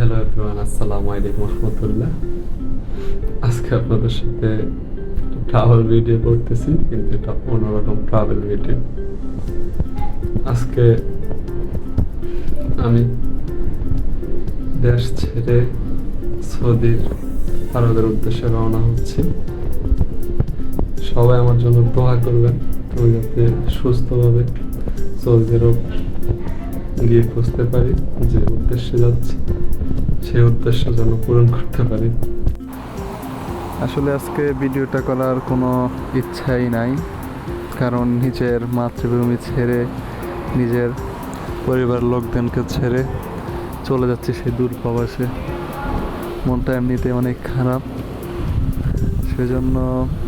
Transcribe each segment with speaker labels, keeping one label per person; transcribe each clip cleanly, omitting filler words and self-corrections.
Speaker 1: Hello everyone, আসসালামু আলাইকুম রহমতুল্লাহ। আজকে আপনাদের সাথে ট্রাভেল ভিডিও করতেছি, কিন্তু এটা অন্যরকম ট্রাভেল ভিডিও। আজকে আমি দেশ ছেড়ে সৌদির আরবের উদ্দেশ্যে রওনা হচ্ছি। সবাই আমার জন্য দোয়া করবেন, আমি যাতে সুস্থভাবে সৌদি আরব গিয়ে খুঁজতে পারি, যে উদ্দেশ্যে যাচ্ছি সেই উদ্দেশ্য যেন পূরণ করতে পারি।
Speaker 2: আসলে আজকে ভিডিওটা করার কোনো ইচ্ছাই নাই, কারণ নিজের মাতৃভূমি ছেড়ে নিজের পরিবার লোকজনকে ছেড়ে চলে যাচ্ছি সেই দূর প্রবাসে। মনটা এমনিতে অনেক খারাপ, সেজন্য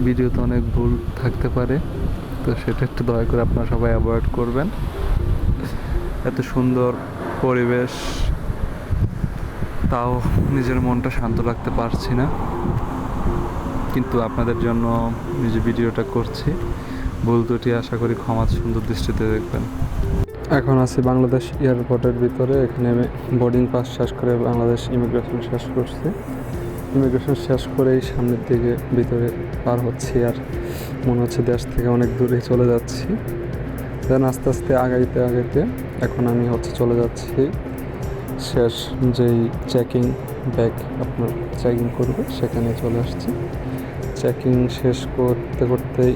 Speaker 2: ভিডিওতে অনেক ভুল থাকতে পারে, তো সেটা একটু দয়া করে আপনারা সবাই অ্যাভয়েড করবেন। এত সুন্দর পরিবেশ, তাও নিজের মনটা শান্ত রাখতে পারছি না, কিন্তু আপনাদের জন্য নিজে ভিডিওটা করছি। ভুল ত্রুটি আশা করি ক্ষমা সুন্দর দৃষ্টিতে দেখবেন।
Speaker 1: এখন আছি বাংলাদেশ এয়ারপোর্টের ভিতরে। এখানে আমি বোর্ডিং পাস শেষ করে বাংলাদেশ ইমিগ্রেশন শেষ করছি। ইমিগ্রেশন শেষ করেই সামনের দিকে ভিতরে পার হচ্ছি, আর মনে হচ্ছে দেশ থেকে অনেক দূরে চলে যাচ্ছি। দেন আস্তে আস্তে আগাইতে আগাইতে এখন আমি চলে যাচ্ছি শেষ যেই চেকিং ব্যাগ আপনার চেকিং করবে সেখানে চলে আসছি। চেকিং শেষ করতে করতেই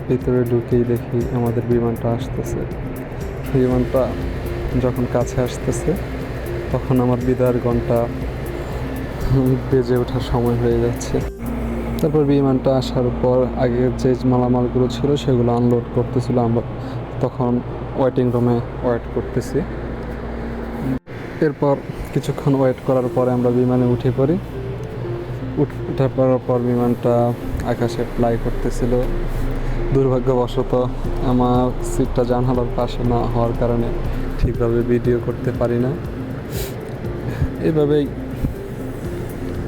Speaker 1: ভিতরে ঢুকেই দেখি আমাদের বিমানটা আসতেছে। বিমানটা যখন কাছে আসতেছে তখন আমার বিদায়ের ঘন্টা বেজে ওঠার সময় হয়ে যাচ্ছে। তারপর বিমানটা আসার পর আগের যে মালামালগুলো ছিল সেগুলো আনলোড করতেছিল। আমরা তখন ওয়েটিং রুমে ওয়েট করতেছি। এরপর কিছুক্ষণ ওয়েট করার পরে আমরা বিমানে উঠে পড়ি। উঠে পড়ার পর বিমানটা আকাশে ফ্লাই করতেছিল। দুর্ভাগ্যবশত আমার সিটটা জানালার পাশে না হওয়ার কারণে ঠিকভাবে ভিডিও করতে পারি না। এভাবেই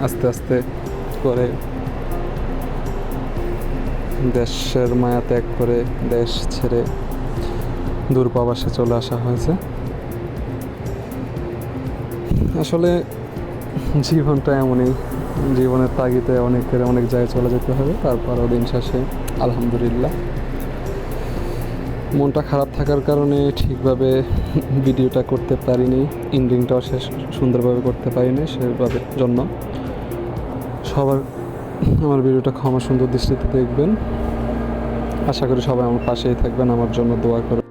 Speaker 1: আস্তে আস্তে করে দেশের মায়া ত্যাগ করে দেশ ছেড়ে দূর প্রবাসে চলে আসা হয়েছে। আসলে জীবনটা এমনই, জীবনের তাগিদে অনেকের অনেক জায়গায় চলে যেতে হবে। তারপরও দিন শেষে আলহামদুলিল্লাহ। মনটা খারাপ থাকার কারণে ঠিকভাবে ভিডিওটা করতে পারিনি, এন্ডিংটাও শেষ সুন্দরভাবে করতে পারিনি। সেভাবে জন্য সবার আমার ভিডিওটা ক্ষমা সুন্দর দৃষ্টিতে দেখবেন। আশা করি সবাই আমার পাশেই থাকবেন, আমার জন্য দোয়া করবেন।